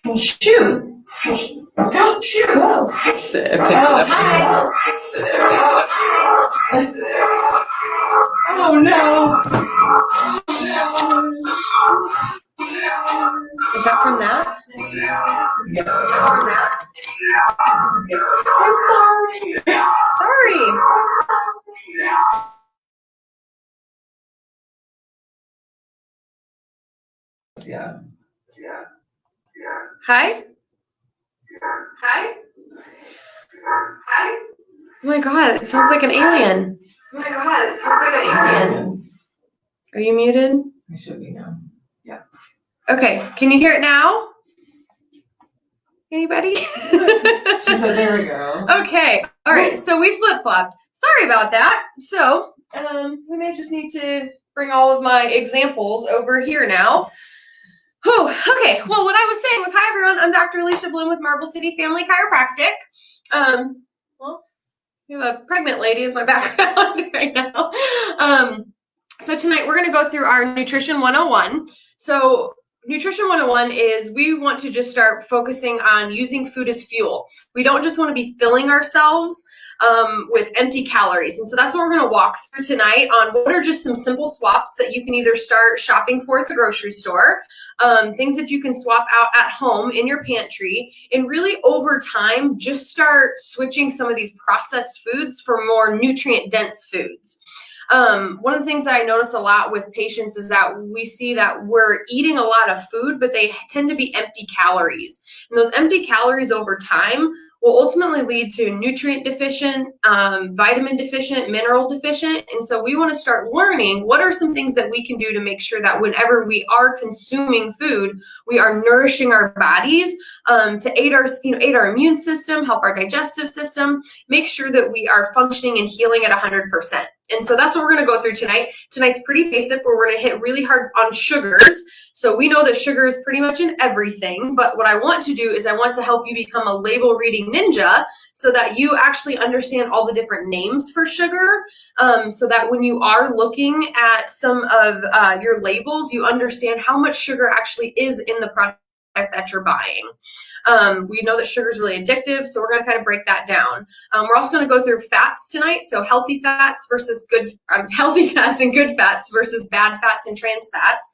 Well, shoot. Oh, shoot. Whoa. Oh, no. Is that from that? Yeah. Sorry. Yeah. Hi? Hi? Hi? Oh my god, it sounds like an alien. Oh my god, it sounds like an alien. Are you muted? I should be now. Yeah. Okay, can you hear it now? Anybody? She said, there we go. Okay, all right, so we flip-flopped. Sorry about that. So, we may just need to bring all of my examples over here now. Whew, okay, well, what I was saying was, hi everyone, I'm Dr. Alicia Bloom with Marble City Family Chiropractic. Well, you have a pregnant lady as my background right now. So tonight we're going to go through our Nutrition 101. So Nutrition 101 is we want to just start focusing on using food as fuel. We don't just want to be filling ourselves with empty calories. And so that's what we're going to walk through tonight on what are just some simple swaps that you can either start shopping for at the grocery store, things that you can swap out at home in your pantry, and really over time, just start switching some of these processed foods for more nutrient dense foods. One of the things that I notice a lot with patients is that we see that we're eating a lot of food, but they tend to be empty calories. And those empty calories over time will ultimately lead to nutrient deficient, vitamin deficient, mineral deficient. And so we want to start learning what are some things that we can do to make sure that whenever we are consuming food, we are nourishing our bodies to aid our immune system, help our digestive system, make sure that we are functioning and healing at 100%. And so that's what we're going to go through tonight. Tonight's pretty basic, where we're going to hit really hard on sugars. So we know that sugar is pretty much in everything, but what I want to do is I want to help you become a label reading ninja so that you actually understand all the different names for sugar, so that when you are looking at some of your labels, you understand how much sugar actually is in the product that you're buying. We know that sugar is really addictive, so we're going to kind of break that down. We're also going to go through fats tonight, so healthy fats and good fats versus bad fats and trans fats,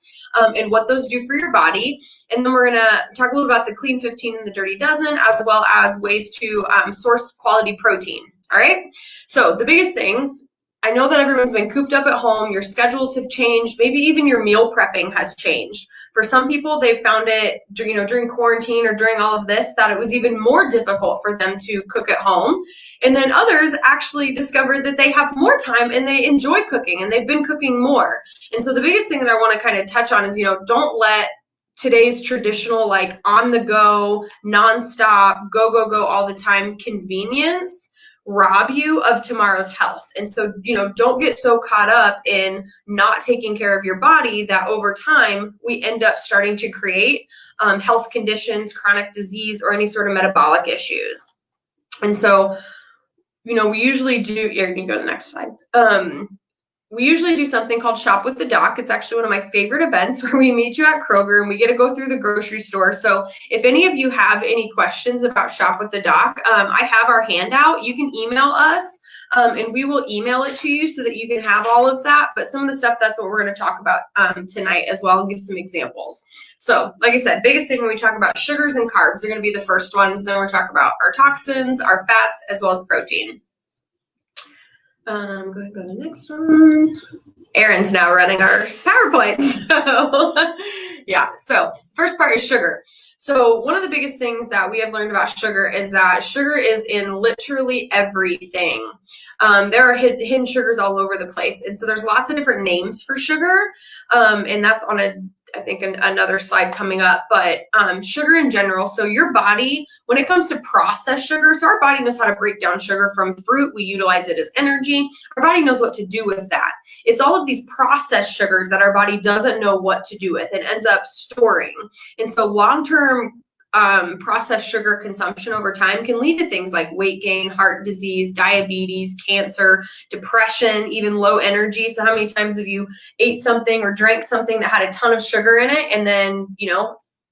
and what those do for your body. And then we're going to talk a little about the Clean 15 and the Dirty Dozen, as well as ways to source quality protein. All right. So the biggest thing, I know that everyone's been cooped up at home. Your schedules have changed. Maybe even your meal prepping has changed. For some people, they've found it, during quarantine or during all of this, that it was even more difficult for them to cook at home. And then others actually discovered that they have more time and they enjoy cooking and they've been cooking more. And so the biggest thing that I want to kind of touch on is, don't let today's traditional, like on the go, nonstop, go all the time convenience rob you of tomorrow's health. And so, don't get so caught up in not taking care of your body that over time we end up starting to create health conditions, chronic disease, or any sort of metabolic issues. And so, we usually do, you can go to the next slide. We usually do something called Shop with the Doc. It's actually one of my favorite events where we meet you at Kroger and we get to go through the grocery store. So if any of you have any questions about Shop with the Doc, I have our handout. You can email us and we will email it to you so that you can have all of that. But some of the stuff, that's what we're going to talk about tonight as well, and give some examples. So like I said, biggest thing when we talk about sugars and carbs are going to be the first ones. Then we're talking about our toxins, our fats, as well as protein. Go ahead and go to the next one. Erin's now running our PowerPoint. So yeah, so first part is sugar. So one of the biggest things that we have learned about sugar is that sugar is in literally everything. There are hidden sugars all over the place. And so there's lots of different names for sugar. And that's on I think another slide coming up, but sugar in general. So your body, when it comes to processed sugar, so our body knows how to break down sugar from fruit. We utilize it as energy. Our body knows what to do with that. It's all of these processed sugars that our body doesn't know what to do with and ends up storing. And so long-term processed sugar consumption over time can lead to things like weight gain, heart disease, diabetes, cancer, depression, even low energy. So how many times have you ate something or drank something that had a ton of sugar in it and then,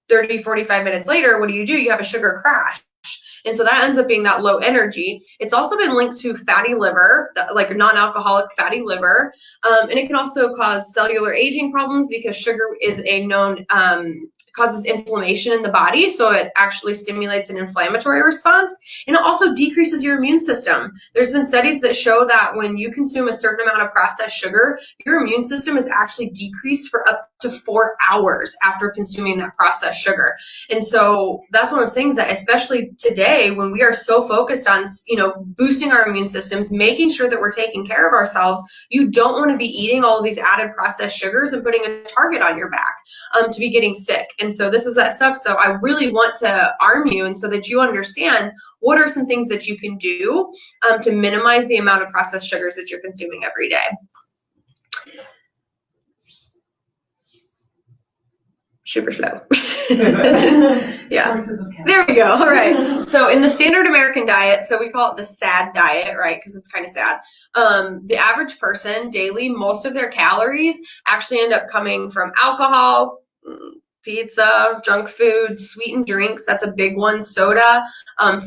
30, 45 minutes later, what do? You have a sugar crash. And so that ends up being that low energy. It's also been linked to fatty liver, like non-alcoholic fatty liver. And it can also cause cellular aging problems because sugar is a known, causes inflammation in the body. So it actually stimulates an inflammatory response, and it also decreases your immune system. There's been studies that show that when you consume a certain amount of processed sugar, your immune system is actually decreased for up to 4 hours after consuming that processed sugar. And so that's one of those things that, especially today, when we are so focused on, boosting our immune systems, making sure that we're taking care of ourselves, you don't want to be eating all of these added processed sugars and putting a target on your back to be getting sick. And so this is that stuff. So I really want to arm you, and so that you understand what are some things that you can do to minimize the amount of processed sugars that you're consuming every day. Super slow. Yeah. Sources of There we go. All right. So in the standard American diet, so we call it the SAD diet, right? Because it's kind of sad. The average person daily, most of their calories actually end up coming from alcohol, pizza, junk food, sweetened drinks. That's a big one. Soda,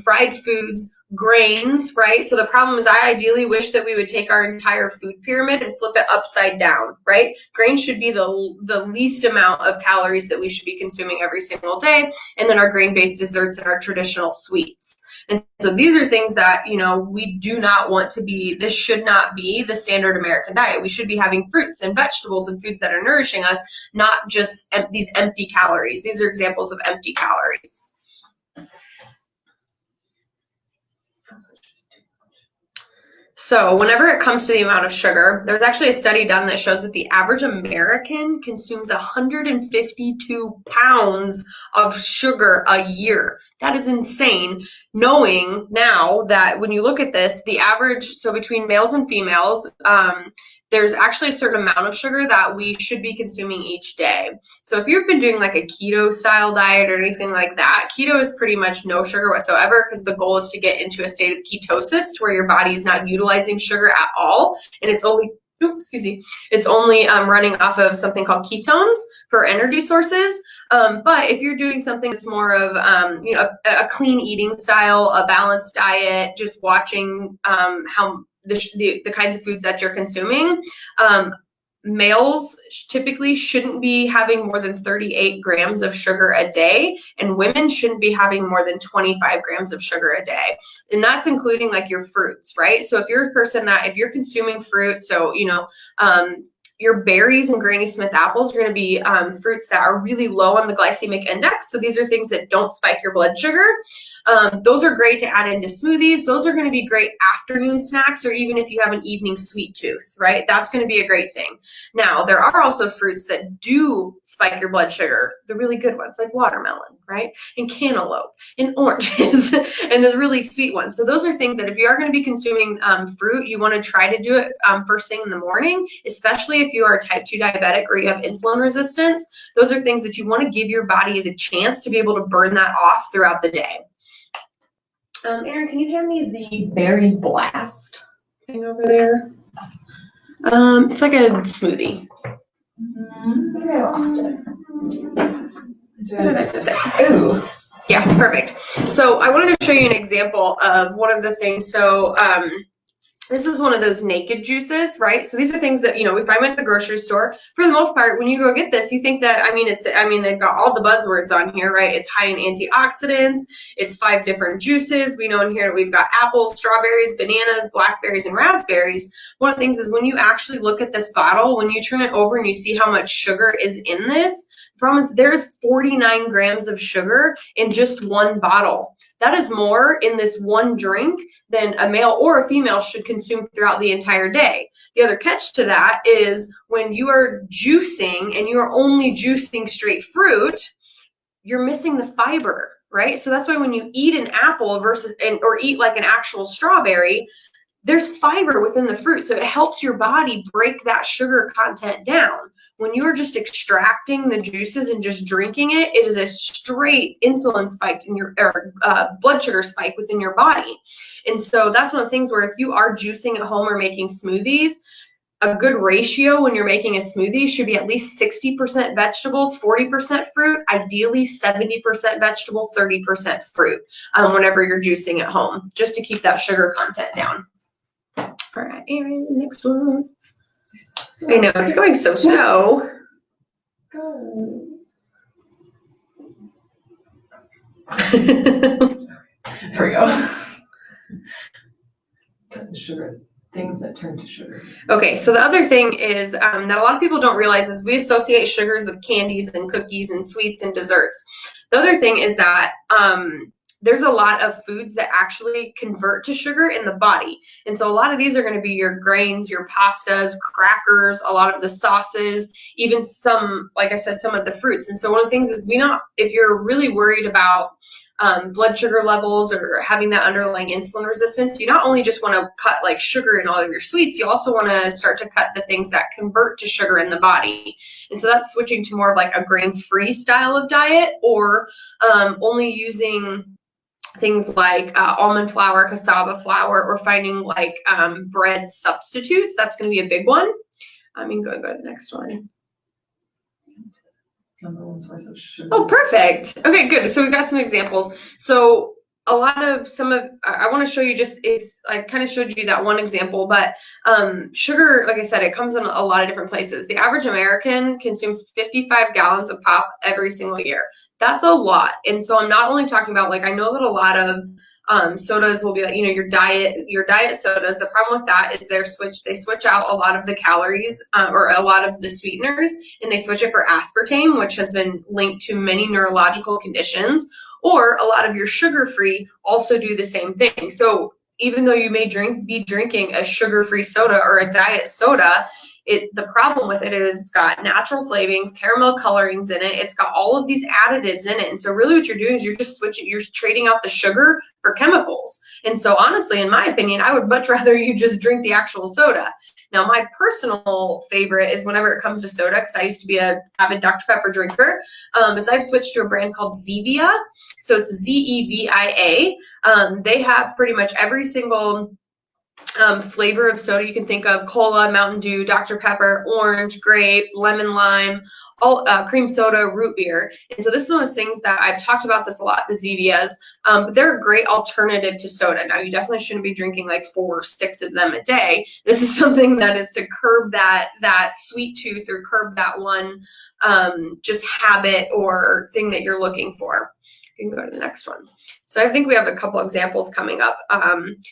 fried foods, grains, right? So the problem is, I ideally wish that we would take our entire food pyramid and flip it upside down, right? Grains should be the least amount of calories that we should be consuming every single day. And then our grain-based desserts and our traditional sweets. And so these are things that, we do not want to be. This should not be the standard American diet. We should be having fruits and vegetables and foods that are nourishing us, not just these empty calories. These are examples of empty calories. So whenever it comes to the amount of sugar, there's actually a study done that shows that the average American consumes 152 pounds of sugar a year. That is insane, knowing now that when you look at this, the average, so between males and females, there's actually a certain amount of sugar that we should be consuming each day. So if you've been doing like a keto style diet or anything like that, keto is pretty much no sugar whatsoever, because the goal is to get into a state of ketosis to where your body is not utilizing sugar at all. And it's only, running off of something called ketones for energy sources. But if you're doing something that's more of, a clean eating style, a balanced diet, just watching how the kinds of foods that you're consuming, males typically shouldn't be having more than 38 grams of sugar a day, and women shouldn't be having more than 25 grams of sugar a day. And that's including like your fruits, right? So if you're a person if you're consuming fruit, so, your berries and Granny Smith apples are going to be fruits that are really low on the glycemic index. So these are things that don't spike your blood sugar. Those are great to add into smoothies. Those are going to be great afternoon snacks, or even if you have an evening sweet tooth, right? That's going to be a great thing. Now, there are also fruits that do spike your blood sugar, the really good ones like watermelon, right? And cantaloupe and oranges and the really sweet ones. So those are things that if you are going to be consuming fruit, you want to try to do it first thing in the morning, especially if you are type 2 diabetic or you have insulin resistance. Those are things that you want to give your body the chance to be able to burn that off throughout the day. Aaron, can you hand me the Berry Blast thing over there? It's like a smoothie. I lost it. Ooh. Yeah, perfect. So I wanted to show you an example of one of the things. So this is one of those naked juices, right? So these are things that, if I went to the grocery store, for the most part, when you go get this, you think that, they've got all the buzzwords on here, right? It's high in antioxidants. It's 5 different juices. We know in here we've got apples, strawberries, bananas, blackberries, and raspberries. One of the things is when you actually look at this bottle, when you turn it over and you see how much sugar is in this, the problem is there's 49 grams of sugar in just one bottle. That is more in this one drink than a male or a female should consume throughout the entire day. The other catch to that is when you are juicing and you are only juicing straight fruit, you're missing the fiber, right? So that's why when you eat an apple or eat like an actual strawberry, there's fiber within the fruit. So it helps your body break that sugar content down. When you are just extracting the juices and just drinking it, it is a straight insulin spike in your blood sugar spike within your body. And so that's one of the things where if you are juicing at home or making smoothies, a good ratio when you're making a smoothie should be at least 60% vegetables, 40% fruit, ideally 70% vegetable, 30% fruit whenever you're juicing at home, just to keep that sugar content down. All right, Erin, next one. I know, it's going so slow. There we go. Sugar. Things that turn to sugar. Okay, so the other thing is that a lot of people don't realize is we associate sugars with candies and cookies and sweets and desserts. The other thing is that there's a lot of foods that actually convert to sugar in the body. And so a lot of these are going to be your grains, your pastas, crackers, a lot of the sauces, even some, like I said, some of the fruits. And so one of the things is if you're really worried about blood sugar levels or having that underlying insulin resistance, you not only just want to cut like sugar in all of your sweets, you also want to start to cut the things that convert to sugar in the body. And so that's switching to more of like a grain-free style of diet, or only using things like almond flour, cassava flour, or finding like bread substitutes. That's going to be a big one. I mean, go to the next one. Number one source of sugar. Oh, perfect. Okay, good. So we've got some examples. So a lot of I want to show you I kind of showed you that one example, but sugar, like I said, it comes in a lot of different places. The average American consumes 55 gallons of pop every single year. That's a lot. And so I'm not only talking about, like, I know that a lot of sodas will be like, your diet sodas. The problem with that is they switch out a lot of the calories or a lot of the sweeteners, and they switch it for aspartame, which has been linked to many neurological conditions. Or a lot of your sugar-free also do the same thing. So even though you may be drinking a sugar-free soda or a diet soda, the problem with it is it's got natural flavorings, caramel colorings in it. It's got all of these additives in it. And so really what you're doing is you're trading out the sugar for chemicals. And so honestly, in my opinion, I would much rather you just drink the actual soda. Now, my personal favorite is whenever it comes to soda, because I used to be an avid Dr. Pepper drinker, is I've switched to a brand called Zevia. So it's Zevia. They have pretty much every single flavor of soda you can think of: cola, Mountain Dew, Dr. Pepper, orange, grape, lemon lime, all cream soda, root beer. And so this is one of those things that I've talked about this a lot, the Zevias, but they're a great alternative to soda. Now, you definitely shouldn't be drinking like 4 or 6 of them a day. This is something that is to curb that sweet tooth, or curb that one just habit or thing that you're looking for. You can go to the next one. So I think we have a couple examples coming up.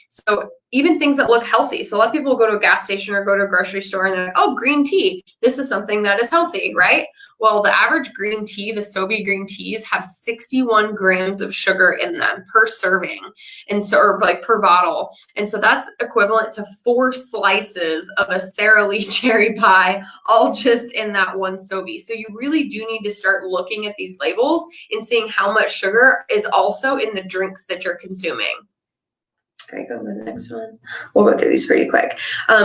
So even things that look healthy. So a lot of people will go to a gas station or go to a grocery store and they're like, oh, green tea. This is something that is healthy, right? Well, the average green tea, the Sobe green teas, have 61 grams of sugar in them per serving, and so, or like per bottle. And so that's equivalent to 4 slices of a Sara Lee cherry pie, all just in that one Sobe. So you really do need to start looking at these labels and seeing how much sugar is also in the drinks that you're consuming. All right, go to the next one. We'll go through these pretty quick.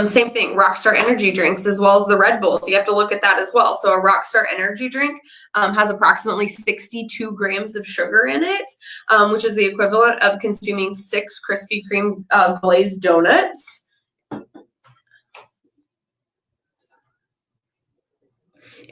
Same thing, Rockstar energy drinks, as well as the Red Bulls. You have to look at that as well. So a Rockstar energy drink has approximately 62 grams of sugar in it, which is the equivalent of consuming 6 Krispy Kreme glazed donuts.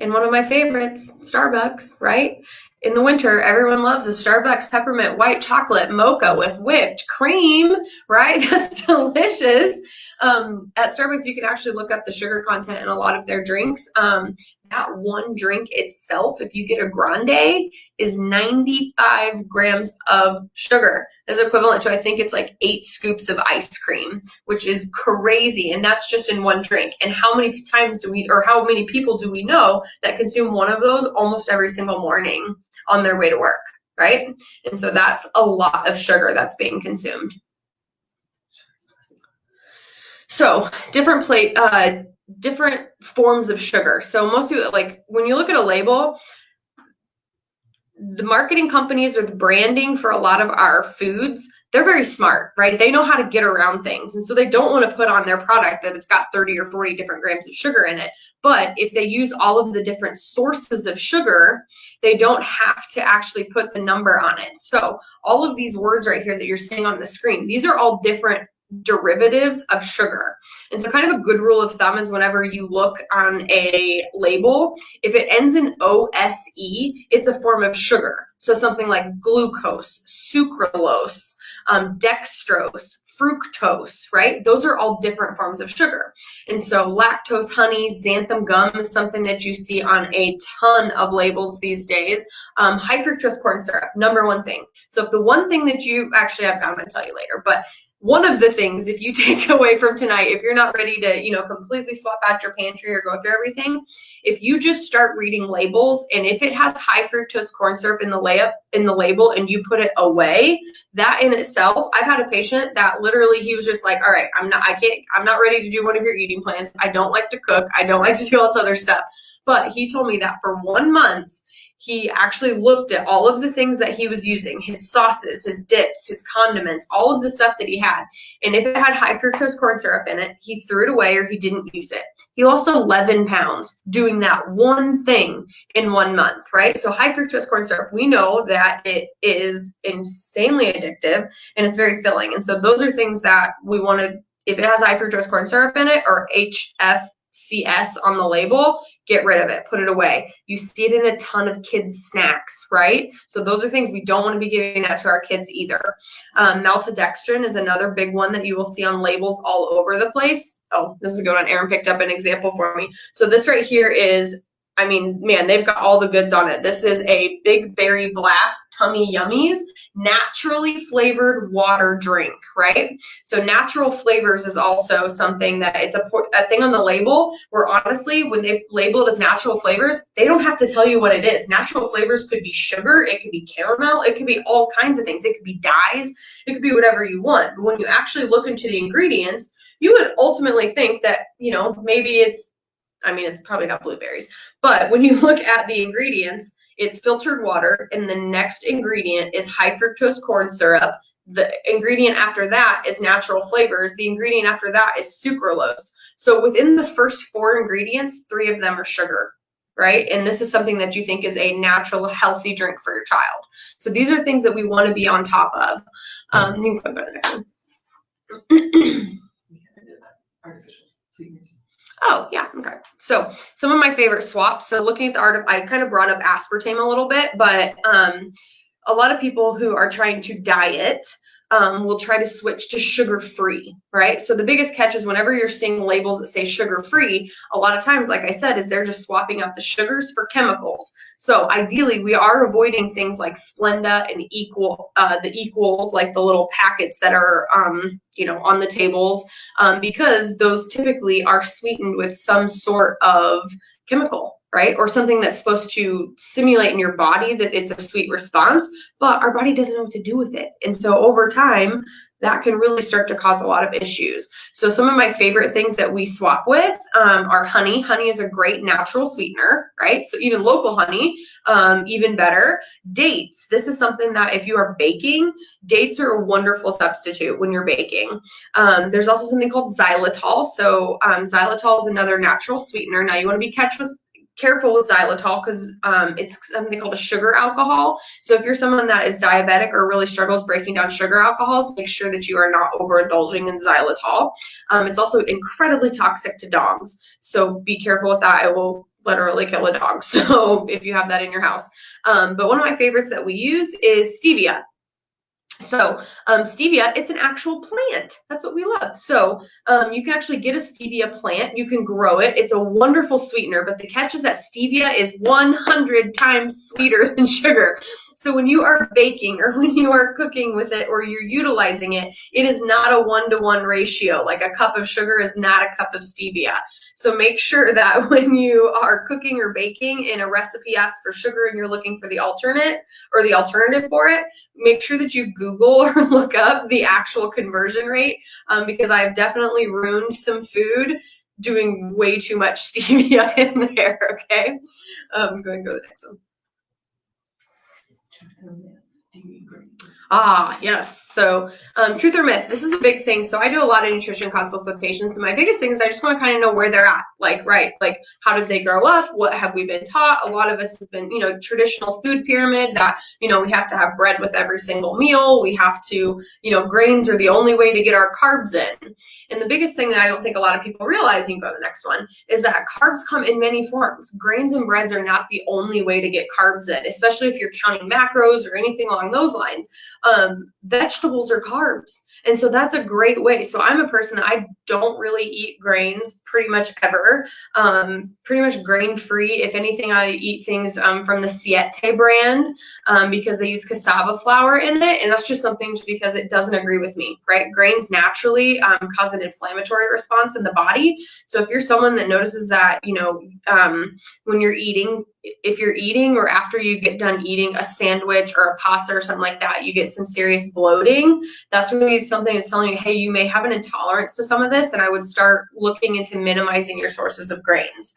And one of my favorites, Starbucks, right? In the winter, everyone loves a Starbucks peppermint white chocolate mocha with whipped cream, right? That's delicious. At Starbucks, you can actually look up the sugar content in a lot of their drinks. That one drink itself, if you get a grande, is 95 grams of sugar. That's equivalent to, I think it's like 8 scoops of ice cream, which is crazy. And that's just in one drink. And how many times how many people do we know that consume one of those almost every single morning on their way to work, right? And so that's a lot of sugar that's being consumed. So different forms of sugar. So most people, like when you look at a label, the marketing companies or the branding for a lot of our foods, they're very smart, right? They know how to get around things. And so they don't want to put on their product that it's got 30 or 40 different grams of sugar in it. But if they use all of the different sources of sugar, they don't have to actually put the number on it. So all of these words right here that you're seeing on the screen, these are all different derivatives of sugar. And so kind of a good rule of thumb is whenever you look on a label, if it ends in OSE, it's a form of sugar. So something like glucose, sucralose, dextrose, fructose, right? Those are all different forms of sugar. And so lactose, honey, xanthan gum is something that you see on a ton of labels these days. High fructose corn syrup, number one thing. So if the one thing that you, actually I'm going to tell you later, but one of the things, if you take away from tonight, if you're not ready to, completely swap out your pantry or go through everything, if you just start reading labels, and if it has high fructose corn syrup in the label and you put it away, that in itself, I've had a patient that literally he was just like, all right, I'm not ready to do one of your eating plans. I don't like to cook. I don't like to do all this other stuff. But he told me that for 1 month, he actually looked at all of the things that he was using, his sauces, his dips, his condiments, all of the stuff that he had. And if it had high fructose corn syrup in it, he threw it away or he didn't use it. He lost 11 pounds doing that one thing in 1 month, right? So high fructose corn syrup, we know that it is insanely addictive and it's very filling. And so those are things that we want to, if it has high fructose corn syrup in it or HFCS on the label, get rid of it, put it away. You see it in a ton of kids' snacks, right? So those are things we don't want to be giving that to our kids either. Maltodextrin is another big one that you will see on labels all over the place. Oh, this is a good one. Aaron picked up an example for me. So this right here is, man, they've got all the goods on it. This is a Big Berry Blast Tummy Yummies naturally flavored water drink, right? So natural flavors is also something that it's a thing on the label where honestly, when they label it as natural flavors, they don't have to tell you what it is. Natural flavors could be sugar, it could be caramel, it could be all kinds of things. It could be dyes, it could be whatever you want. But when you actually look into the ingredients, you would ultimately think that, maybe it's probably got blueberries, but when you look at the ingredients, it's filtered water, and the next ingredient is high fructose corn syrup. The ingredient after that is natural flavors. The ingredient after that is sucralose. So within the first 4 ingredients, 3 of them are sugar, right? And this is something that you think is a natural, healthy drink for your child. So these are things that we want to be on top of. You can go to the next one. Artificial sweeteners. Oh, yeah, okay. So some of my favorite swaps. So looking at the art of, I kind of brought up aspartame a little bit, but a lot of people who are trying to diet will try to switch to sugar-free, right? So the biggest catch is whenever you're seeing labels that say sugar-free, a lot of times, like I said, is they're just swapping out the sugars for chemicals. So ideally, we are avoiding things like Splenda and the equals, like the little packets that are, on the tables, because those typically are sweetened with some sort of chemical, right? Or something that's supposed to simulate in your body that it's a sweet response, but our body doesn't know what to do with it. And so over time, that can really start to cause a lot of issues. So some of my favorite things that we swap with are honey. Honey is a great natural sweetener, right? So even local honey, even better. Dates. This is something that if you are baking, dates are a wonderful substitute when you're baking. There's also something called xylitol. So xylitol is another natural sweetener. Now you want to be careful with xylitol because it's something called a sugar alcohol. So if you're someone that is diabetic or really struggles breaking down sugar alcohols, make sure that you are not overindulging in xylitol. It's also incredibly toxic to dogs. So be careful with that. It will literally kill a dog. So if you have that in your house. But one of my favorites that we use is stevia. So stevia, it's an actual plant. That's what we love. So you can actually get a stevia plant. You can grow it. It's a wonderful sweetener, but the catch is that stevia is 100 times sweeter than sugar. So when you are baking or when you are cooking with it or you're utilizing it, it is not a 1-to-1 ratio. Like a cup of sugar is not a cup of stevia. So make sure that when you are cooking or baking and a recipe asks for sugar and you're looking for the alternate or the alternative for it, make sure that you Google or look up the actual conversion rate because I've definitely ruined some food doing way too much stevia in there, okay? I'm going to go to the next one. do you eat grains? Ah, yes. So, truth or myth, this is a big thing. So I do a lot of nutrition consults with patients, and my biggest thing is I just want to kind of know where they're at. Like, right, like how did they grow up? What have we been taught? A lot of us has been, traditional food pyramid that, we have to have bread with every single meal. We have to, grains are the only way to get our carbs in. And the biggest thing that I don't think a lot of people realize, you can go to the next one, is that carbs come in many forms. Grains and breads are not the only way to get carbs in, especially if you're counting macros or anything along those lines. Vegetables are carbs. And so that's a great way. So I'm a person that I don't really eat grains pretty much ever. Pretty much grain free. If anything, I eat things from the Siete brand because they use cassava flour in it. And that's just something just because it doesn't agree with me, right? Grains naturally cause an inflammatory response in the body. So if you're someone that notices that, when you're eating, if you're eating or after you get done eating a sandwich or a pasta or something like that, you get some serious bloating, that's going to be something that's telling you, hey, you may have an intolerance to some of this, and I would start looking into minimizing your sources of grains.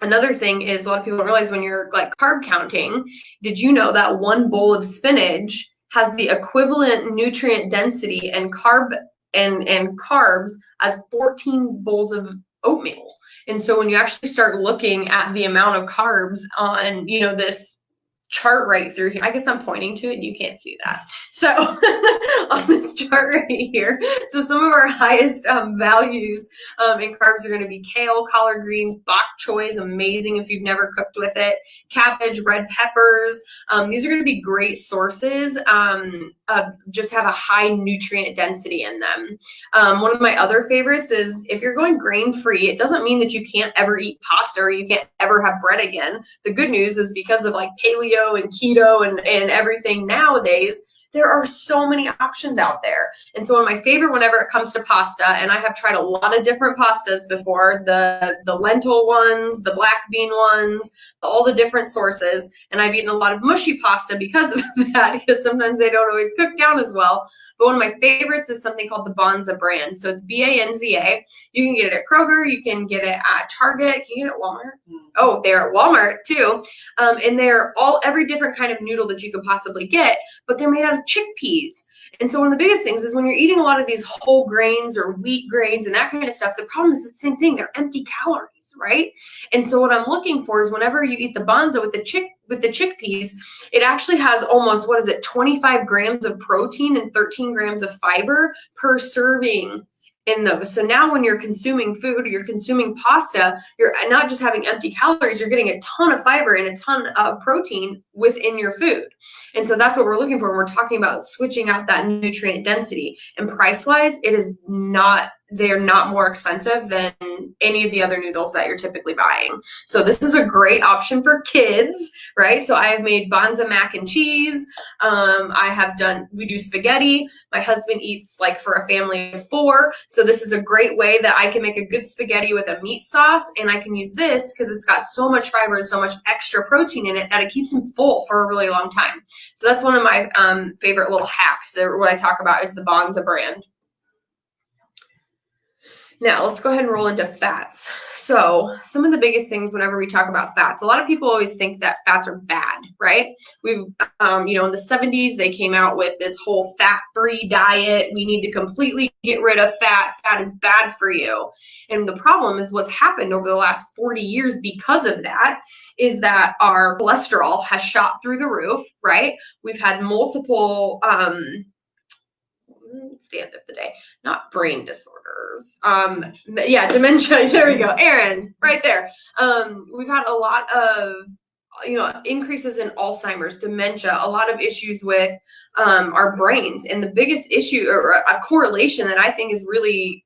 Another thing is a lot of people don't realize when you're like carb counting, did you know that one bowl of spinach has the equivalent nutrient density and carbs as 14 bowls of oatmeal? And so when you actually start looking at the amount of carbs on, this chart right through here, I guess I'm pointing to it and you can't see that. So on this chart right here, so some of our highest values in carbs are going to be kale, collard greens, bok choy is amazing if you've never cooked with it, cabbage, red peppers. These are going to be great sources just have a high nutrient density in them. One of my other favorites is if you're going grain free, it doesn't mean that you can't ever eat pasta or you can't ever have bread again. The good news is because of like paleo and keto and everything nowadays, there are so many options out there. And so one of my favorite whenever it comes to pasta, and I have tried a lot of different pastas before, the lentil ones, the black bean ones, all the different sources, and I've eaten a lot of mushy pasta because of that, because sometimes they don't always cook down as well. But one of my favorites is something called the Banza brand. So it's Banza. You can get it at Kroger. You can get it at Target. Can you get it at Walmart? Oh, they're at Walmart too. And they're every different kind of noodle that you could possibly get, but they're made out of chickpeas. And so one of the biggest things is when you're eating a lot of these whole grains or wheat grains and that kind of stuff, the problem is the same thing. They're empty calories, right? And so what I'm looking for is whenever you eat the Banza with the chickpeas, it actually has almost, 25 grams of protein and 13 grams of fiber per serving in those. So now when you're consuming food or you're consuming pasta, you're not just having empty calories, you're getting a ton of fiber and a ton of protein within your food. And so that's what we're looking for when we're talking about switching out that nutrient density. And price-wise, they're not more expensive than any of the other noodles that you're typically buying. So this is a great option for kids, right? So I have made Banza mac and cheese. We do spaghetti. My husband eats like for a family of 4. So this is a great way that I can make a good spaghetti with a meat sauce, and I can use this because it's got so much fiber and so much extra protein in it that it keeps him full for a really long time. So that's one of my favorite little hacks, or what I talk about is the Banza brand. Now, let's go ahead and roll into fats. So some of the biggest things whenever we talk about fats, a lot of people always think that fats are bad, right? We've, in the 70s, they came out with this whole fat-free diet. We need to completely get rid of fat. Fat is bad for you. And the problem is what's happened over the last 40 years because of that is that our cholesterol has shot through the roof, right? We've had multiple, stand of the day, not brain disorders. Dementia. There we go. Aaron, right there. We've had a lot of, increases in Alzheimer's, dementia, a lot of issues with our brains. And the biggest issue or a correlation that I think is really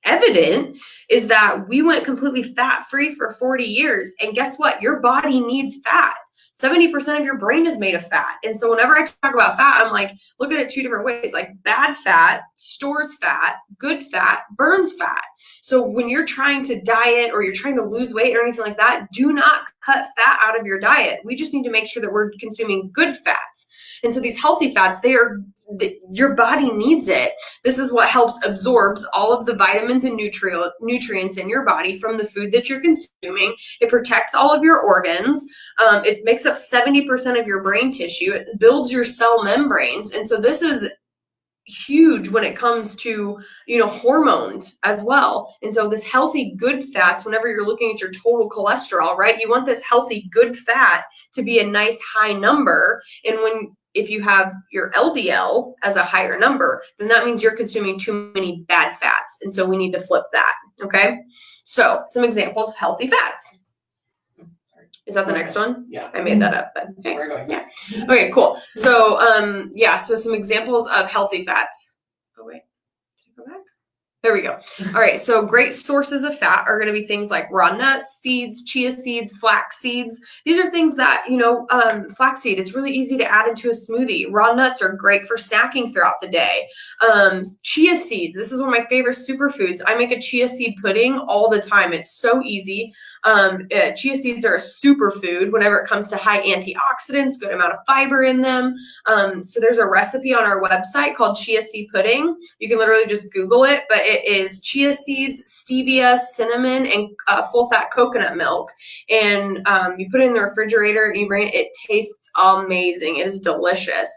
evident is that we went completely fat-free for 40 years. And guess what? Your body needs fat. 70% of your brain is made of fat. And so whenever I talk about fat, I'm like, look at it 2 different ways. Like bad fat stores fat, good fat burns fat. So when you're trying to diet or you're trying to lose weight or anything like that, do not cut fat out of your diet. We just need to make sure that we're consuming good fats. And so these healthy fats, your body needs it. This is what helps absorbs all of the vitamins and nutrients in your body from the food that you're consuming. It protects all of your organs. It makes up 70% of your brain tissue. It builds your cell membranes. And so this is huge when it comes to, hormones as well. And so this healthy good fats, whenever you're looking at your total cholesterol, right, you want this healthy good fat to be a nice high number. And if you have your LDL as a higher number, then that means you're consuming too many bad fats. And so we need to flip that. Okay. So some examples of healthy fats. Is that the next one? Yeah. I made that up, but okay. We're going. Yeah. Okay, cool. So, so some examples of healthy fats. Oh, wait. Go back. There we go. All right. So great sources of fat are going to be things like raw nuts, seeds, chia seeds, flax seeds. These are things that, flaxseed, it's really easy to add into a smoothie. Raw nuts are great for snacking throughout the day. Chia seeds. This is one of my favorite superfoods. I make a chia seed pudding all the time. It's so easy. Chia seeds are a superfood whenever it comes to high antioxidants, good amount of fiber in them. So there's a recipe on our website called chia seed pudding. You can literally just Google it, but it is chia seeds, stevia, cinnamon, and full fat coconut milk. And you put it in the refrigerator and you bring it. It tastes amazing. It is delicious.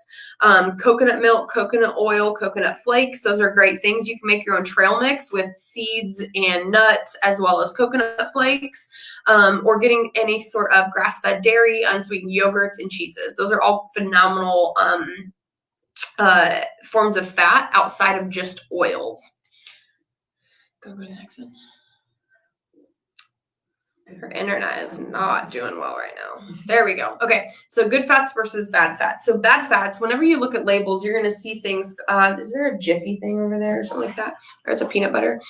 Coconut milk, coconut oil, coconut flakes. Those are great things. You can make your own trail mix with seeds and nuts as well as coconut flakes, or getting any sort of grass-fed dairy, unsweetened yogurts, and cheeses. Those are all phenomenal forms of fat outside of just oils. Go to the next one. Her internet is not doing well right now. There we go. Okay, so good fats versus bad fats. So bad fats, whenever you look at labels, you're going to see things. Is there a Jiffy thing over there or something like that? Or it's a peanut butter.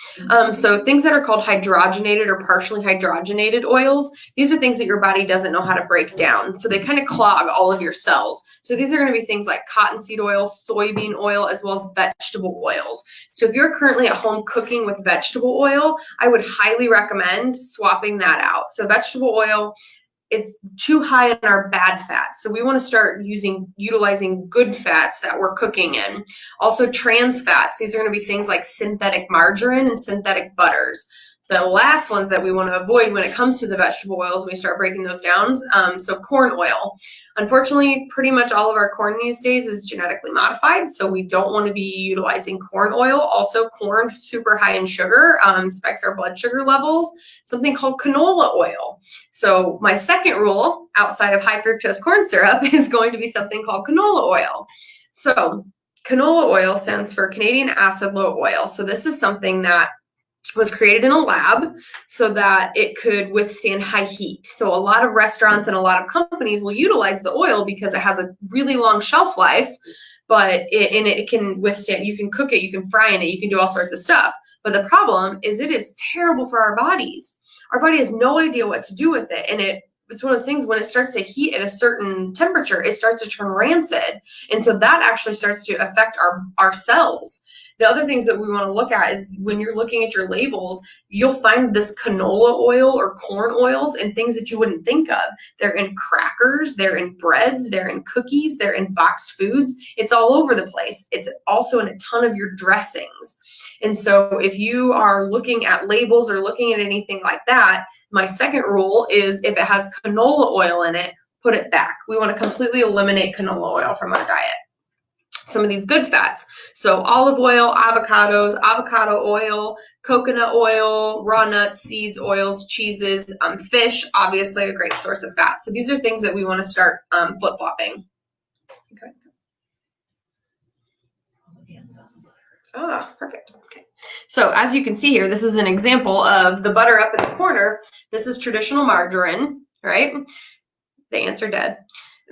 So things that are called hydrogenated or partially hydrogenated oils, these are things that your body doesn't know how to break down. So they kind of clog all of your cells. So these are going to be things like cottonseed oil, soybean oil, as well as vegetable oils. So if you're currently at home cooking with vegetable oil, I would highly recommend swapping that out. So vegetable oil, it's too high in our bad fats. So we want to start utilizing good fats that we're cooking in. Also trans fats. These are going to be things like synthetic margarine and synthetic butters. The last ones that we want to avoid when it comes to the vegetable oils, when we start breaking those down, so corn oil. Unfortunately, pretty much all of our corn these days is genetically modified, so we don't want to be utilizing corn oil. Also, corn, super high in sugar, spikes our blood sugar levels. Something called canola oil. So my second rule, outside of high fructose corn syrup, is going to be something called canola oil. So canola oil stands for Canadian acid low oil. So this is something that was created in a lab so that it could withstand high heat. So a lot of restaurants and a lot of companies will utilize the oil because it has a really long shelf life, but it can withstand, you can cook it, you can fry in it, you can do all sorts of stuff. But the problem is it is terrible for our bodies. Our body has no idea what to do with it. And it's one of those things, when it starts to heat at a certain temperature, it starts to turn rancid. And so that actually starts to affect our cells. The other things that we want to look at is when you're looking at your labels, you'll find this canola oil or corn oils and things that you wouldn't think of. They're in crackers, they're in breads, they're in cookies, they're in boxed foods. It's all over the place. It's also in a ton of your dressings. And so if you are looking at labels or looking at anything like that, my second rule is if it has canola oil in it, put it back. We want to completely eliminate canola oil from our diet. Some of these good fats. So olive oil, avocados, avocado oil, coconut oil, raw nuts, seeds, oils, cheeses, fish, obviously a great source of fat. So these are things that we want to start flip-flopping. Okay. Ah, perfect. Okay. So as you can see here, this is an example of the butter up in the corner. This is traditional margarine, right? The ants are dead.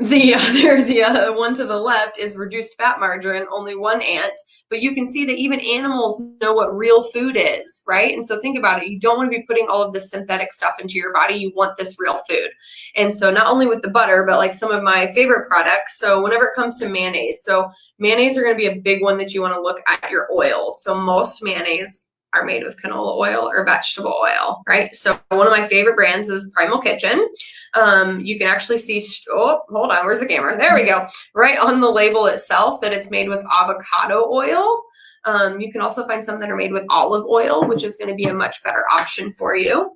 The other one to the left is reduced fat margarine, only one ant. But you can see that even animals know what real food is, right? And so think about it. You don't want to be putting all of this synthetic stuff into your body. You want this real food. And so not only with the butter, but like some of my favorite products. So whenever it comes to mayonnaise, so mayonnaise are going to be a big one that you want to look at your oils. So most mayonnaise are made with canola oil or vegetable oil, right? So one of my favorite brands is Primal Kitchen. You can actually see, oh, hold on, where's the camera? There we go. Right on the label itself that it's made with avocado oil. You can also find some that are made with olive oil, which is going to be a much better option for you.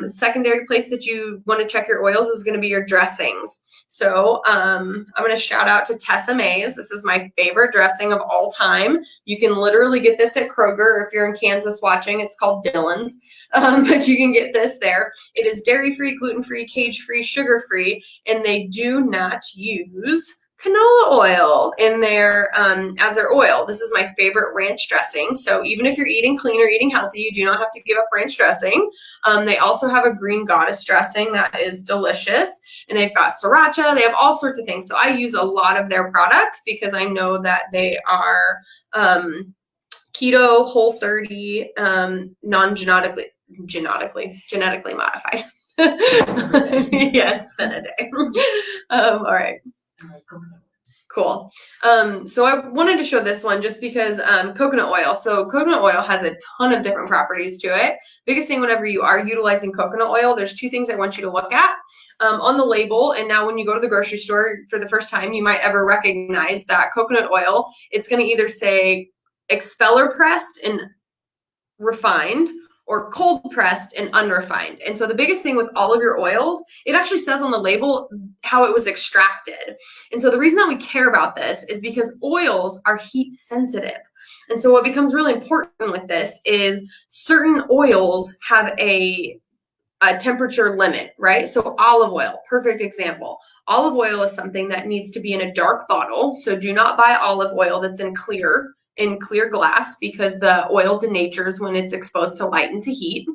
Secondary place that you want to check your oils is going to be your dressings. So I'm going to shout out to Tessa Mays. This is my favorite dressing of all time. You can literally get this at Kroger. If you're in Kansas watching, it's called Dillon's. But you can get this there. It is dairy-free, gluten-free, cage-free, sugar-free, and they do not use canola oil in their as their oil. This is my favorite ranch dressing. So even if you're eating clean or eating healthy, you do not have to give up ranch dressing. They also have a green goddess dressing that is delicious, and they've got sriracha. They have all sorts of things. So I use a lot of their products because I know that they are keto, Whole30, genetically modified. Yeah, it's been a day. All right. Cool. So I wanted to show this one just because coconut oil. So coconut oil has a ton of different properties to it. Biggest thing whenever you are utilizing coconut oil, there's two things I want you to look at on the label. And now when you go to the grocery store for the first time, you might ever recognize that coconut oil, it's going to either say expeller pressed and refined or cold pressed and unrefined. And so the biggest thing with all of your oils, it actually says on the label how it was extracted. And so the reason that we care about this is because oils are heat sensitive. And so what becomes really important with this is certain oils have a temperature limit, right? So olive oil, perfect example. Olive oil is something that needs to be in a dark bottle. So do not buy olive oil that's in clear glass, because the oil denatures when it's exposed to light and to heat.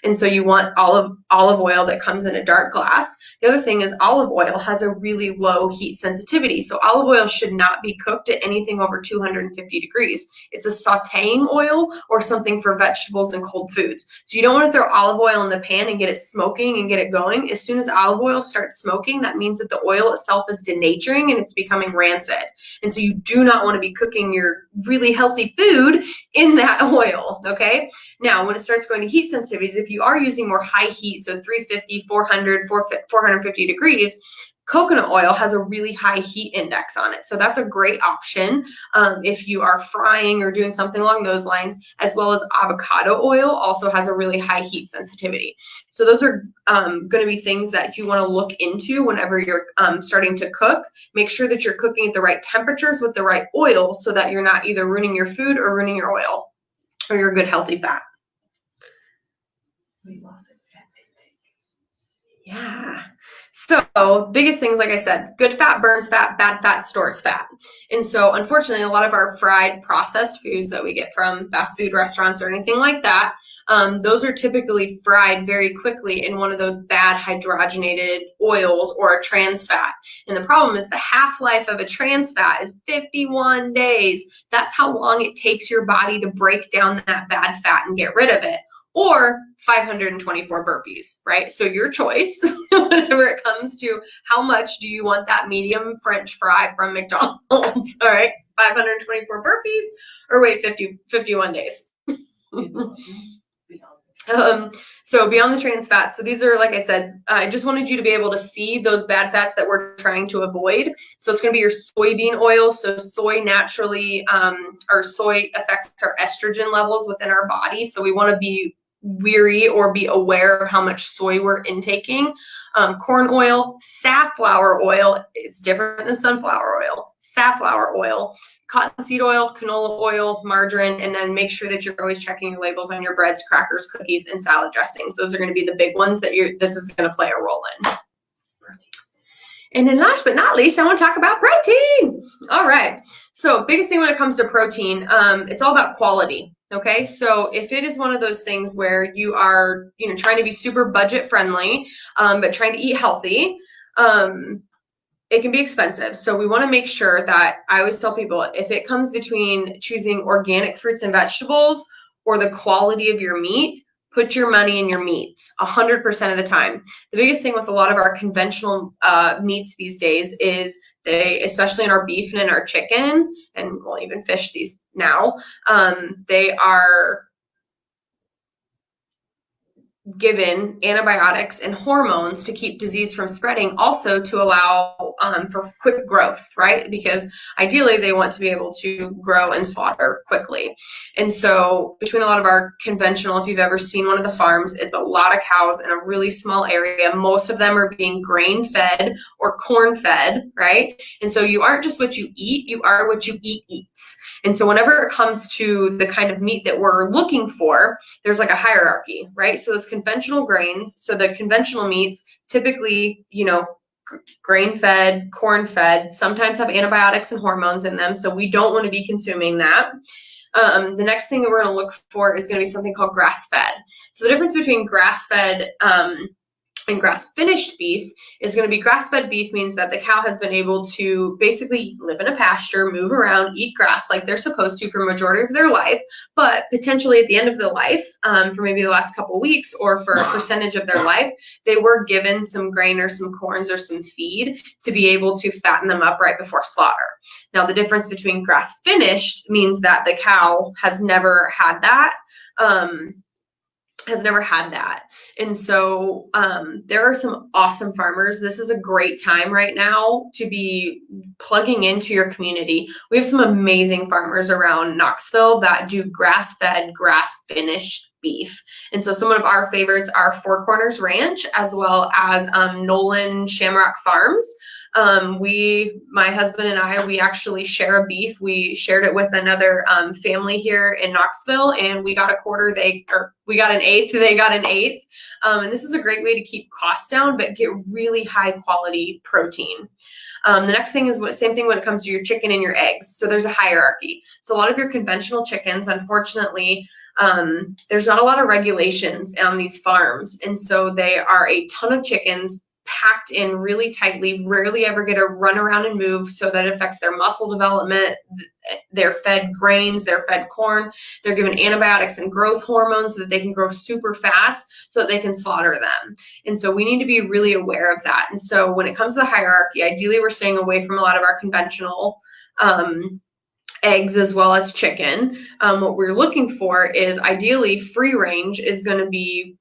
And so you want olive oil that comes in a dark glass. The other thing is olive oil has a really low heat sensitivity. So olive oil should not be cooked at anything over 250 degrees. It's a sauteing oil or something for vegetables and cold foods. So you don't want to throw olive oil in the pan and get it smoking and get it going. As soon as olive oil starts smoking, that means that the oil itself is denaturing and it's becoming rancid. And so you do not want to be cooking your really healthy food in that oil, okay? Now, when it starts going to heat sensitivities, if you are using more high heat, so 350, 400, 450 degrees, coconut oil has a really high heat index on it. So that's a great option if you are frying or doing something along those lines, as well as avocado oil also has a really high heat sensitivity. So those are going to be things that you want to look into whenever you're starting to cook. Make sure that you're cooking at the right temperatures with the right oil so that you're not either ruining your food or ruining your oil or your good healthy fat. Weight loss and fat intake. Yeah. So biggest things, like I said, good fat burns fat, bad fat stores fat. And so unfortunately, a lot of our fried processed foods that we get from fast food restaurants or anything like that, those are typically fried very quickly in one of those bad hydrogenated oils or a trans fat. And the problem is the half-life of a trans fat is 51 days. That's how long it takes your body to break down that bad fat and get rid of it. Or 524 burpees, right? So your choice, whenever it comes to how much do you want that medium French fry from McDonald's, all right? 524 burpees or wait 51 days. So beyond the trans fats, so these are, like I said, I just wanted you to be able to see those bad fats that we're trying to avoid. So it's going to be your soybean oil. So soy naturally, or soy affects our estrogen levels within our body. So we want to be weary or be aware of how much soy we're intaking. Corn oil, safflower oil, it's different than sunflower oil, safflower oil, cottonseed oil, canola oil, margarine, and then make sure that you're always checking your labels on your breads, crackers, cookies, and salad dressings. Those are going to be the big ones that this is going to play a role in. And then last but not least, I want to talk about protein. All right. So biggest thing when it comes to protein, it's all about quality. Okay. So if it is one of those things where you are, trying to be super budget friendly, but trying to eat healthy, it can be expensive. So we want to make sure that I always tell people, if it comes between choosing organic fruits and vegetables or the quality of your meat, put your money in your meats 100% of the time. The biggest thing with a lot of our conventional meats these days is especially in our beef and in our chicken, and we'll even fish these now, they are given antibiotics and hormones to keep disease from spreading, also to allow for quick growth, right? Because ideally they want to be able to grow and slaughter quickly. And so between a lot of our conventional, if you've ever seen one of the farms, it's a lot of cows in a really small area. Most of them are being grain fed or corn fed, right? And so you aren't just what you eat, you are what you eat eats. And so whenever it comes to the kind of meat that we're looking for, there's like a hierarchy, right? So those conventional grains, so the conventional meats typically, grain fed, corn fed, sometimes have antibiotics and hormones in them. So we don't want to be consuming that. The next thing that we're going to look for is going to be something called grass fed. So the difference between grass fed and grass finished beef is going to be grass fed beef means that the cow has been able to basically live in a pasture, move around, eat grass like they're supposed to for a majority of their life, but potentially at the end of their life, for maybe the last couple of weeks or for a percentage of their life, they were given some grain or some corns or some feed to be able to fatten them up right before slaughter. Now, the difference between grass finished means that the cow has never had that. And so there are some awesome farmers. This is a great time right now to be plugging into your community. We have some amazing farmers around Knoxville that do grass-fed, grass-finished beef. And so some of our favorites are Four Corners Ranch, as well as Nolan Shamrock Farms. My husband and I, we actually share a beef. We shared it with another family here in Knoxville, and we got a quarter. We got an eighth. They got an eighth. And this is a great way to keep costs down, but get really high quality protein. The next thing is same thing when it comes to your chicken and your eggs. So there's a hierarchy. So a lot of your conventional chickens, unfortunately, there's not a lot of regulations on these farms. And so they are a ton of chickens packed in really tightly, rarely ever get to run around and move, so that it affects their muscle development. They're fed grains, they're fed corn, they're given antibiotics and growth hormones so that they can grow super fast so that they can slaughter them. And so we need to be really aware of that. And so when it comes to the hierarchy, ideally we're staying away from a lot of our conventional eggs as well as chicken. What we're looking for is ideally free range is going to be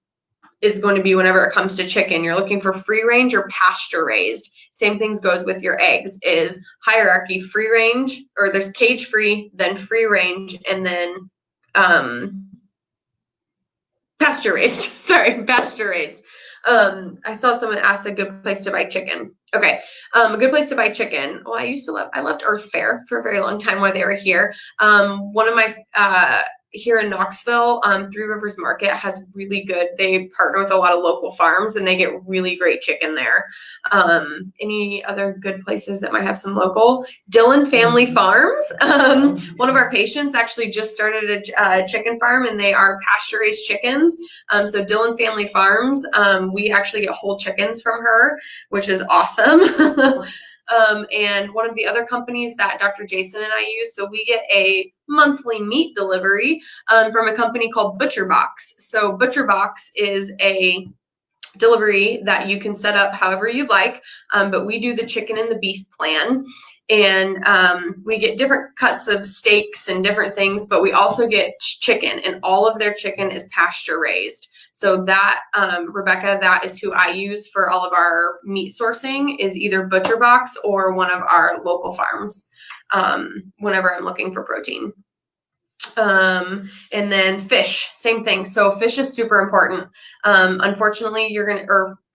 whenever it comes to chicken, you're looking for free range or pasture raised. Same things goes with your eggs, is hierarchy, free range, or there's cage free, then free range, and then pasture raised. Sorry, pasture raised. I saw someone ask a good place to buy chicken. Okay, a good place to buy chicken. Well, I loved Earth Fare for a very long time while they were here. One of my here in Knoxville, Three Rivers Market has really good, they partner with a lot of local farms and they get really great chicken there. Any other good places that might have some local? Dillon Family Farms. One of our patients actually just started a chicken farm, and they are pasture raised chickens. So Dillon Family Farms, we actually get whole chickens from her, which is awesome. And one of the other companies that Dr. Jason and I use, so we get a monthly meat delivery from a company called ButcherBox. So ButcherBox is a delivery that you can set up however you like, but we do the chicken and the beef plan. And we get different cuts of steaks and different things, but we also get chicken, and all of their chicken is pasture raised. So that, Rebecca, that is who I use for all of our meat sourcing, is either ButcherBox or one of our local farms whenever I'm looking for protein. And then fish, same thing. So fish is super important. Unfortunately,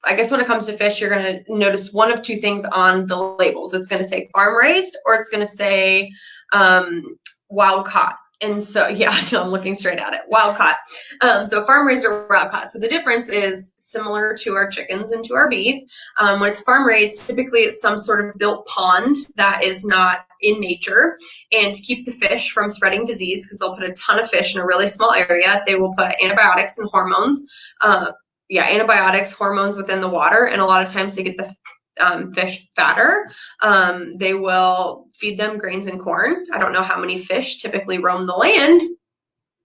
I guess when it comes to fish, you're going to notice one of two things on the labels. It's going to say farm raised, or it's going to say wild caught. And so, yeah, I'm looking straight at it. Wild caught. So farm raised or wild caught. So the difference is similar to our chickens and to our beef. When it's farm raised, typically it's some sort of built pond that is not in nature. And to keep the fish from spreading disease, because they'll put a ton of fish in a really small area, they will put antibiotics and hormones. Antibiotics, hormones within the water. And a lot of times to get the fish fatter, they will feed them grains and corn. I don't know how many fish typically roam the land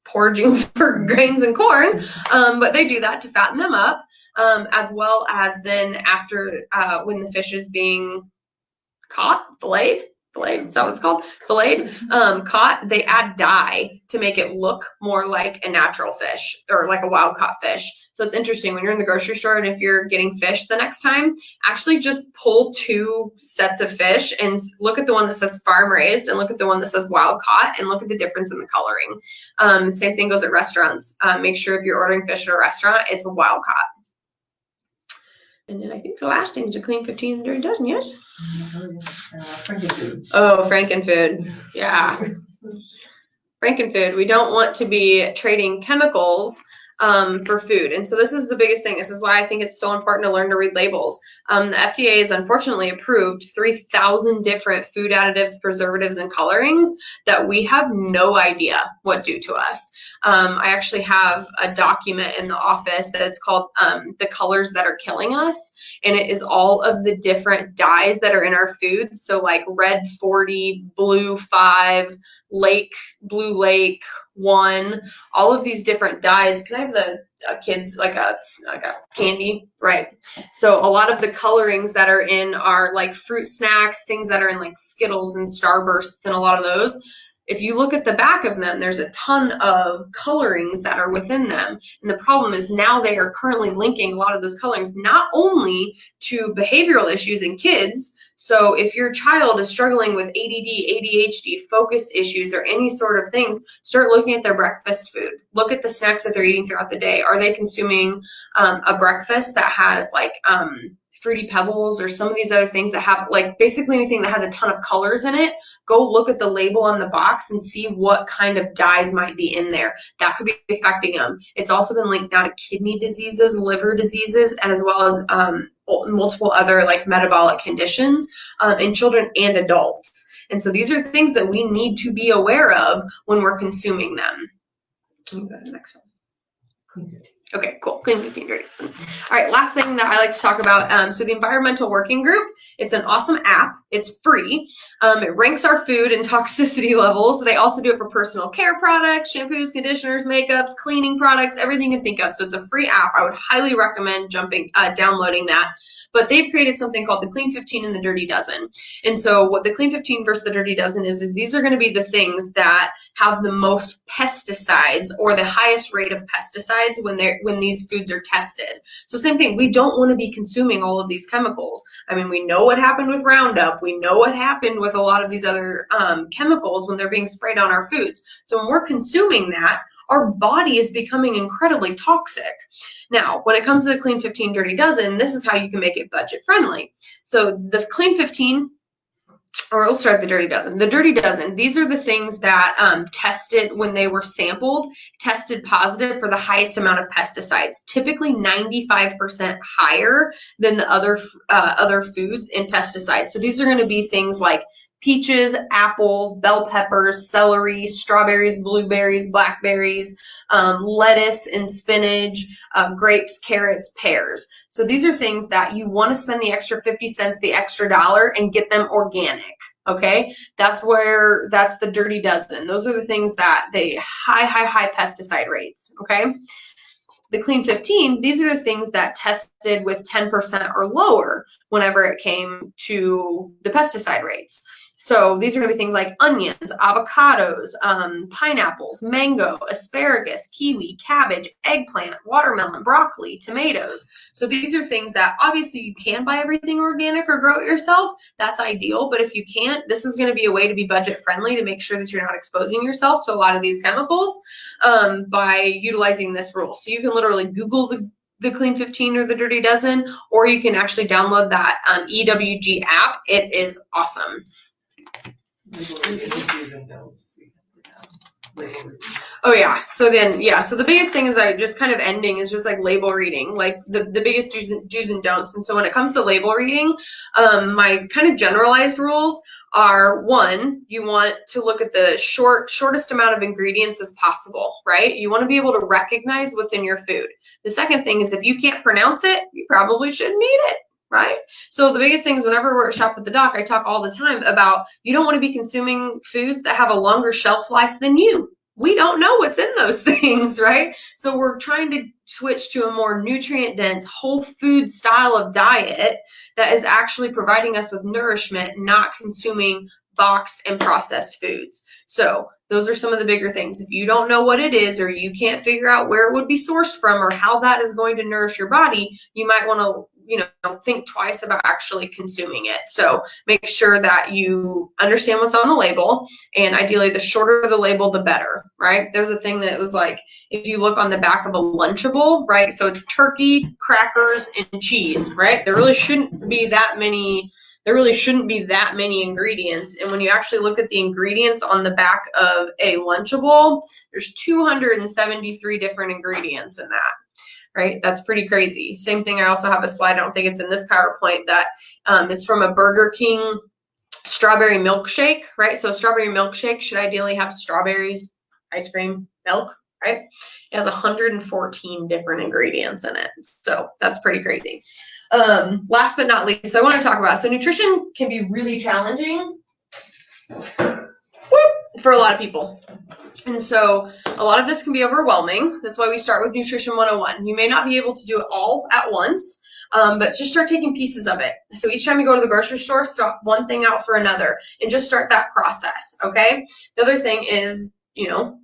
foraging for grains and corn, but they do that to fatten them up, as well as then after when the fish is being caught, filleted, Filleted, is that what it's called? Filleted, caught, they add dye to make it look more like a natural fish or like a wild caught fish. So it's interesting when you're in the grocery store and if you're getting fish the next time, actually just pull 2 sets of fish and look at the one that says farm raised and look at the one that says wild caught and look at the difference in the coloring. Same thing goes at restaurants. Make sure if you're ordering fish at a restaurant, it's a wild caught. And then I think the last thing is a Clean 15 and Dirty Dozen, yes? Frankenfood. Oh, Frankenfood. Yeah. Frankenfood. We don't want to be trading chemicals for food. And so this is the biggest thing. This is why I think it's so important to learn to read labels. The FDA has unfortunately approved 3,000 different food additives, preservatives, and colorings that we have no idea what do to us. I actually have a document in the office that's called The Colors That Are Killing Us. And it is all of the different dyes that are in our food. So like red 40, blue 5, blue lake 1, all of these different dyes. Can I have the kids like a candy? Right. So a lot of the colorings that are in our like fruit snacks, things that are in like Skittles and Starbursts and a lot of those. If you look at the back of them, there's a ton of colorings that are within them. And the problem is now they are currently linking a lot of those colorings not only to behavioral issues in kids. So if your child is struggling with ADD, ADHD, focus issues, or any sort of things, start looking at their breakfast food. Look at the snacks that they're eating throughout the day. Are they consuming a breakfast that has like Fruity Pebbles or some of these other things that have like basically anything that has a ton of colors in it? Go look at the label on the box and see what kind of dyes might be in there. That could be affecting them. It's also been linked now to kidney diseases, liver diseases, and as well as multiple other like metabolic conditions in children and adults. And so these are things that we need to be aware of when we're consuming them. Let me go to the next one. Clean 15. Okay, cool. Clean 15, Dirty. All right, last thing that I like to talk about. So the Environmental Working Group, it's an awesome app. It's free. It ranks our food and toxicity levels. They also do it for personal care products, shampoos, conditioners, makeups, cleaning products, everything you can think of. So it's a free app. I would highly recommend downloading that. But they've created something called the Clean 15 and the Dirty Dozen. And so what the Clean 15 versus the Dirty Dozen is these are going to be the things that have the most pesticides or the highest rate of pesticides when these foods are tested. So same thing, we don't want to be consuming all of these chemicals. I mean, we know what happened with Roundup. We know what happened with a lot of these other chemicals when they're being sprayed on our foods. So when we're consuming that, our body is becoming incredibly toxic. Now, when it comes to the Clean 15 Dirty Dozen, this is how you can make it budget friendly. So the Clean 15, or let's start the Dirty Dozen. The Dirty Dozen, these are the things that tested when they were sampled, tested positive for the highest amount of pesticides, typically 95% higher than the other foods in pesticides. So these are going to be things like peaches, apples, bell peppers, celery, strawberries, blueberries, blackberries, lettuce and spinach, grapes, carrots, pears. So these are things that you want to spend the extra 50 cents, the extra $1 and get them organic. Okay, that's the Dirty Dozen. Those are the things that they high pesticide rates. Okay. The Clean 15, these are the things that tested with 10% or lower whenever it came to the pesticide rates. So these are going to be things like onions, avocados, pineapples, mango, asparagus, kiwi, cabbage, eggplant, watermelon, broccoli, tomatoes. So these are things that obviously you can buy everything organic or grow it yourself. That's ideal. But if you can't, this is going to be a way to be budget friendly to make sure that you're not exposing yourself to a lot of these chemicals by utilizing this rule. So you can literally Google the Clean 15 or the Dirty Dozen, or you can actually download that EWG app. It is awesome. Oh yeah. So the biggest thing is I just kind of ending is just like label reading, like the biggest do's and don'ts. And so when it comes to label reading, my kind of generalized rules are: 1, you want to look at the shortest amount of ingredients as possible, right? You want to be able to recognize what's in your food. The second thing is if you can't pronounce it, you probably shouldn't eat it. Right? So the biggest thing is whenever we're at Shop with the Doc, I talk all the time about you don't want to be consuming foods that have a longer shelf life than you. We don't know what's in those things, right? So we're trying to switch to a more nutrient-dense, whole food style of diet that is actually providing us with nourishment, not consuming boxed and processed foods. So those are some of the bigger things. If you don't know what it is, or you can't figure out where it would be sourced from or how that is going to nourish your body, you might want to, think twice about actually consuming it. So make sure that you understand what's on the label, and ideally the shorter the label, the better, right? There's a thing that was like, if you look on the back of a Lunchable, right? So it's turkey, crackers, and cheese, right? There really shouldn't be that many ingredients. And when you actually look at the ingredients on the back of a Lunchable, there's 273 different ingredients in that, right? That's pretty crazy. Same thing, I also have a slide, I don't think it's in this PowerPoint, that it's from a Burger King strawberry milkshake, right? So a strawberry milkshake should ideally have strawberries, ice cream, milk, right? It has 114 different ingredients in it. So that's pretty crazy. Last but not least, so I want to talk about, so nutrition can be really challenging for a lot of people. And so a lot of this can be overwhelming. That's why we start with Nutrition 101. You may not be able to do it all at once, but just start taking pieces of it. So each time you go to the grocery store, stop one thing out for another and just start that process, okay? The other thing is,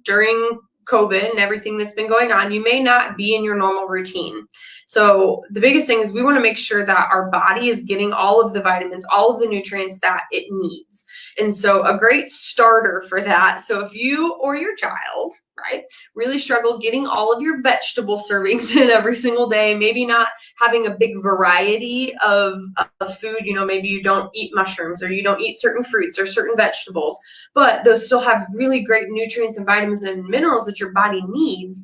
during COVID and everything that's been going on, you may not be in your normal routine. So the biggest thing is we want to make sure that our body is getting all of the vitamins, all of the nutrients that it needs. And so a great starter for that, so if you or your child, right, really struggle getting all of your vegetable servings in every single day, maybe not having a big variety of food, maybe you don't eat mushrooms, or you don't eat certain fruits or certain vegetables, but those still have really great nutrients and vitamins and minerals that your body needs,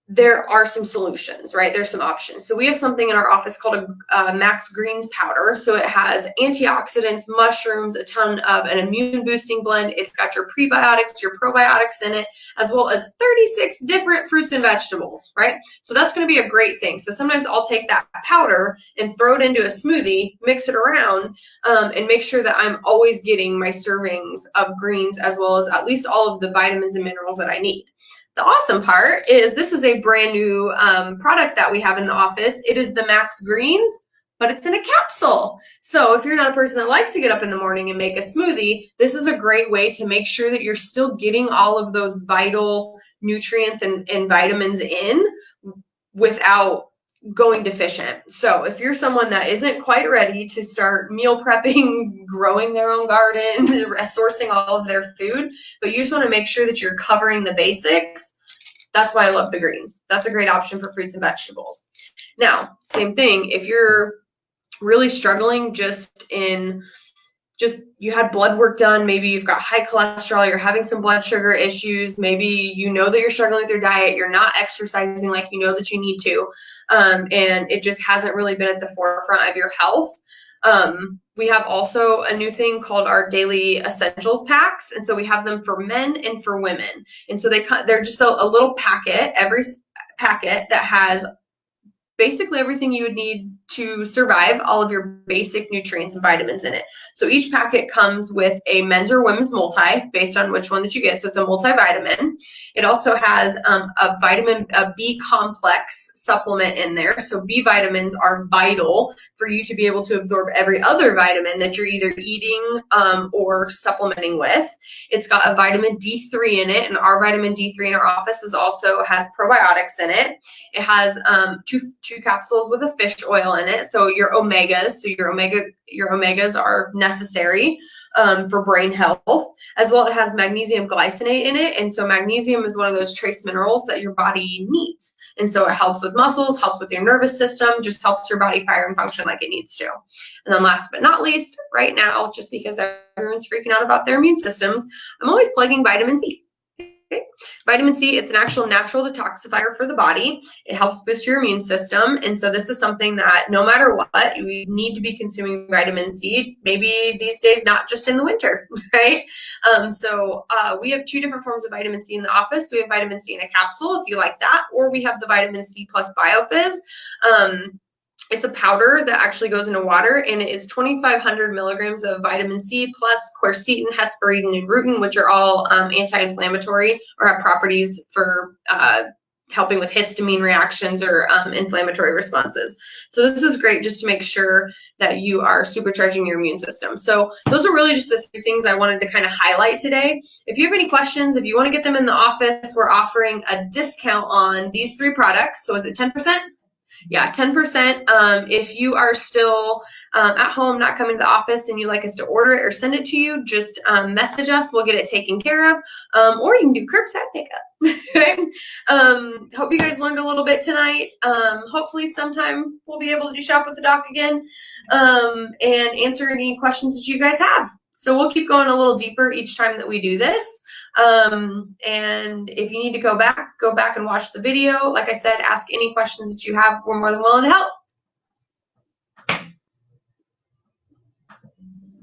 there are some solutions, right? There's some options. So we have something in our office called a Max Greens powder. So it has antioxidants, mushrooms, a ton of an immune boosting blend. It's got your prebiotics, your probiotics in it, as well as 36 different fruits and vegetables, right? So that's going to be a great thing. So sometimes I'll take that powder and throw it into a smoothie, mix it around, and make sure that I'm always getting my servings of greens, as well as at least all of the vitamins and minerals that I need. The awesome part is this is a brand new product that we have in the office. It is the Max Greens, but it's in a capsule. So if you're not a person that likes to get up in the morning and make a smoothie, this is a great way to make sure that you're still getting all of those vital nutrients and vitamins in without going deficient. So if you're someone that isn't quite ready to start meal prepping, growing their own garden, sourcing all of their food, but you just want to make sure that you're covering the basics, that's why I love the greens. That's a great option for fruits and vegetables. Now, same thing, if you're really struggling you had blood work done, maybe you've got high cholesterol, you're having some blood sugar issues, maybe you know that you're struggling with your diet, you're not exercising like you know that you need to, and it just hasn't really been at the forefront of your health. We have also a new thing called our daily essentials packs, and so we have them for men and for women. And so they're just a little packet, every packet that has basically everything you would need to survive, all of your basic nutrients and vitamins in it. So each packet comes with a men's or women's multi based on which one that you get. So it's a multivitamin. It also has a B complex supplement in there. So B vitamins are vital for you to be able to absorb every other vitamin that you're either eating or supplementing with. It's got a vitamin D3 in it, and our vitamin D3 in our office also has probiotics in it. It has two capsules with a fish oil in it. So your omegas, your omegas are necessary for brain health. As well, it has magnesium glycinate in it. And so magnesium is one of those trace minerals that your body needs. And so it helps with muscles, helps with your nervous system, just helps your body fire and function like it needs to. And then last but not least, right now, just because everyone's freaking out about their immune systems, I'm always plugging vitamin C. Okay. Vitamin C, it's an actual natural detoxifier for the body. It helps boost your immune system. And so this is something that no matter what, you need to be consuming vitamin C, maybe these days, not just in the winter, right? So we have two different forms of vitamin C in the office. We have vitamin C in a capsule, if you like that, or we have the vitamin C plus BioFizz. It's a powder that actually goes into water, and it is 2,500 milligrams of vitamin C plus quercetin, hesperidin, and rutin, which are all anti-inflammatory or have properties for helping with histamine reactions or inflammatory responses. So this is great just to make sure that you are supercharging your immune system. So those are really just the 3 things I wanted to kind of highlight today. If you have any questions, if you want to get them in the office, we're offering a discount on these 3 products. So is it 10%? Yeah, 10%. If you are still at home, not coming to the office, and you'd like us to order it or send it to you, just message us. We'll get it taken care of. Or you can do curbside pickup. Okay? Hope you guys learned a little bit tonight. Hopefully sometime we'll be able to do Shop with the Doc again and answer any questions that you guys have. So we'll keep going a little deeper each time that we do this. And if you need to go back and watch the video. Like I said, ask any questions that you have. We're more than willing to help.